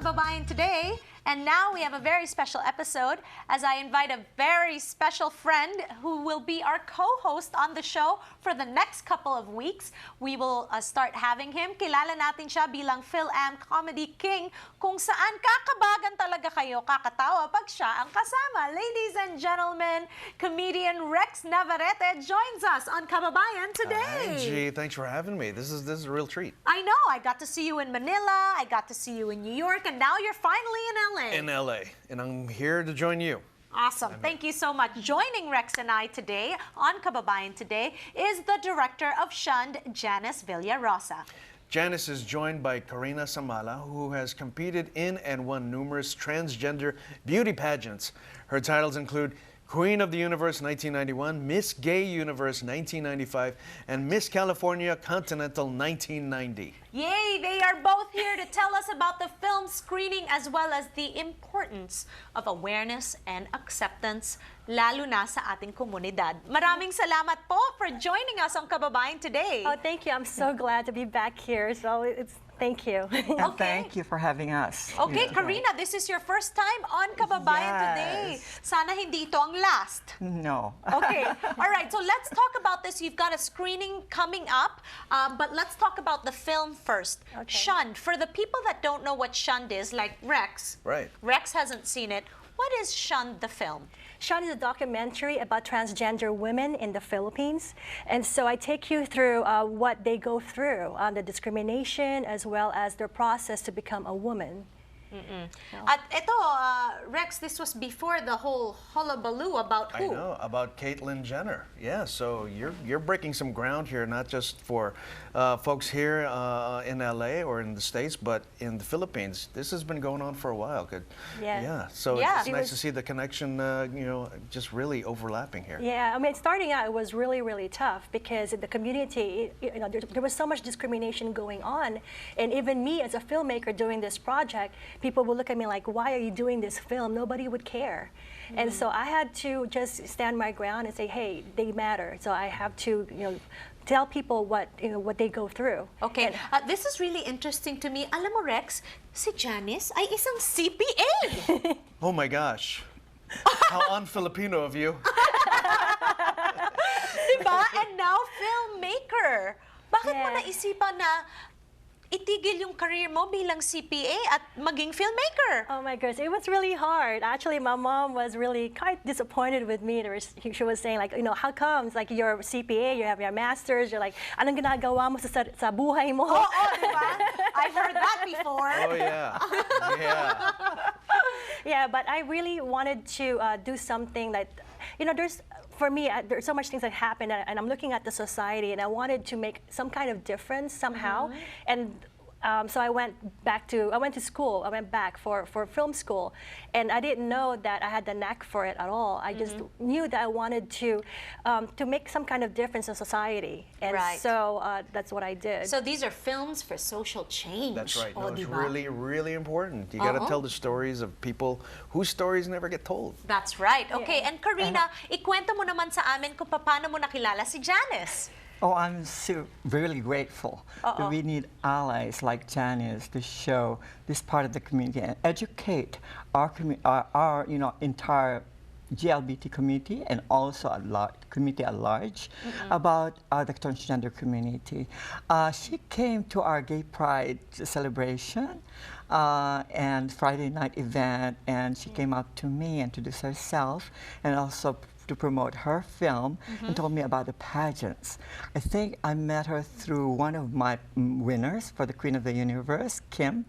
Kababayan Today. And now we have a very special episode as I invite a very special friend who will be our co-host on the show for the next couple of weeks. We will start having him. Kilala natin siya bilang Phil-Am Comedy King kung saan kakabagan talaga kayo kakatawa pag siya ang kasama. Ladies and gentlemen, comedian Rex Navarrete joins us on Kababayan Today. Hi, G. Thanks for having me. This is a real treat. I know. I got to see you in Manila. I got to see you in New York. And now you're finally in LA. In LA. And I'm here to join you. Awesome. Thank you so much. Joining Rex and I today on Kababayan Today is the director of Shunned, Janice Villarosa. Janice is joined by Karina Samala, who has competed in and won numerous transgender beauty pageants. Her titles include Queen of the Universe 1991, Miss Gay Universe 1995, and Miss California Continental 1990. Yay! They are both here to tell us about the film screening as well as the importance of awareness and acceptance, lalo na sa ating komunidad. Maraming salamat po for joining us on Kababayan Today. Oh, thank you. I'm so glad to be back here. So thank you. And thank you for having us. Okay, Karina, this is your first time on Kababayan Today. Sana hindi ito ang last. No. Okay. All right. So let's talk about this. You've got a screening coming up, but let's talk about the film first. Okay. Shunned. For the people that don't know what Shunned is, like Rex. Right. Rex hasn't seen it. What is Shunned, the film? Shunned is a documentary about transgender women in the Philippines. And so I take you through what they go through, the discrimination as well as their process to become a woman. At ito, Rex, this was before the whole hullabaloo about who? I know, about Caitlyn Jenner. Yeah, so you're breaking some ground here, not just for folks here in LA or in the States, but in the Philippines. This has been going on for a while. Good. Yeah. So Yeah. it's nice to see the connection, just really overlapping here. Yeah, I mean, starting out, it was really, really tough because in the community, there was so much discrimination going on. And even me as a filmmaker doing this project, people would look at me like, why are you doing this film? Nobody would care. And so I had to just stand my ground and say, hey, they matter. So I have to, tell people what they go through. Okay, this is really interesting to me. Alam mo, Rex, si Janice ay isang CPA. Oh my gosh. How un-Filipino of you. Diba? And now filmmaker. Bakit mo Yeah. naisipan na itigil yung career mo bilang CPA at maging filmmaker? Oh my goodness, it was really hard. Actually, my mom was really quite disappointed with me. She was saying like, how comes like you're CPA, you have your master's, you're like, anong ginagawa mo sa buhay mo? Oo, diba? I've heard that before. Oh yeah. Yeah. Yeah, but I really wanted to do something that, for me, there's so much things that happen, and I'm looking at the society, and I wanted to make some kind of difference somehow. And so I went to school. I went back for film school, and I didn't know that I had the knack for it at all. I just knew that I wanted to make some kind of difference in society, and so that's what I did. So these are films for social change. That's right. Oh, No, it's diba? really, really important. You got to tell the stories of people whose stories never get told. That's right. Okay, and Karina, ikwento mo naman sa amin kung paano mo nakilala si Janice. Oh, I'm really grateful that we need allies like Janice to show this part of the community and educate our entire GLBT community and also community at large about the transgender community. She came to our Gay Pride celebration and Friday night event, and she came up to me and introduced herself and also to promote her film and told me about the pageants. I think I met her through one of my winners for the Queen of the Universe, Kim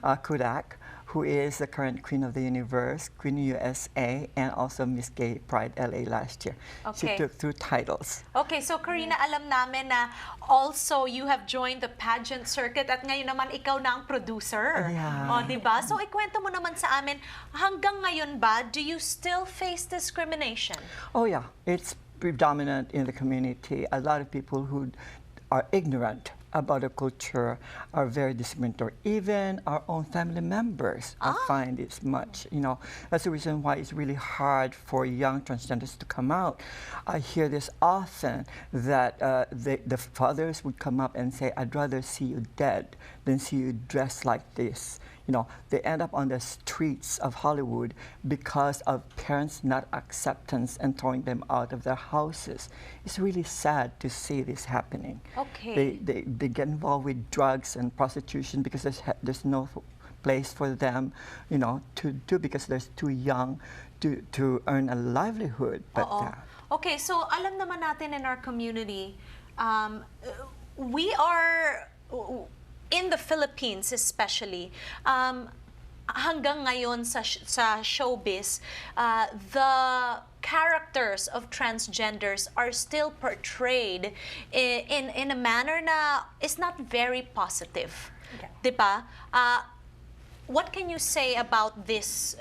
Kudak, who is the current Queen of the Universe, Queen USA, and also Miss Gay Pride LA last year. Okay. She took 2 titles. Okay, so Karina, alam namin na also you have joined the pageant circuit at ngayon naman ikaw na ang producer. Yeah. O, diba? So ikwento mo naman sa amin, hanggang ngayon ba, do you still face discrimination? Oh yeah, it's predominant in the community. A lot of people who are ignorant about the culture are very discriminatory. Even our own family members find it much. That's the reason why it's really hard for young transgenders to come out. I hear this often that the fathers would come up and say, "I'd rather see you dead than see you dressed like this." they end up on the streets of Hollywood because of parents not acceptance and throwing them out of their houses. It's really sad to see this happening. Okay. They get involved with drugs and prostitution because there's no place for them, to do, because they're too young to earn a livelihood. But okay, so alam naman natin in our community, we are in the Philippines especially. Hanggang ngayon sa showbiz, the characters of transgenders are still portrayed in a manner na is not very positive. Yeah. Diba? What can you say about this?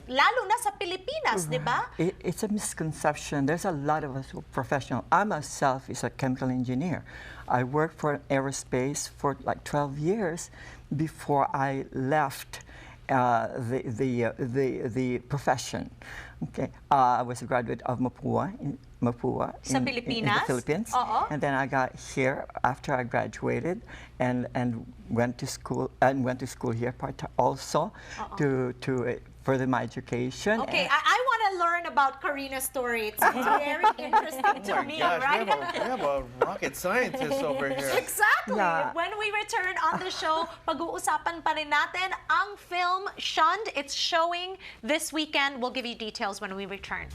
Lalo na sa Pilipinas, di ba? It's a misconception. There's a lot of us who are professional. I myself is a chemical engineer. I worked for aerospace for like 12 years before I left the profession. Okay, I was a graduate of Mapua in the Philippines, and then I got here after I graduated, and went to school here also to further my education. Okay, I want to learn about Karina's story. It's very interesting to me, right? We have a rocket scientist over here. Exactly. Yeah. When we return on the show, pag-uusapan pa rin natin ang film Shunned. It's showing this weekend. We'll give you details when we return.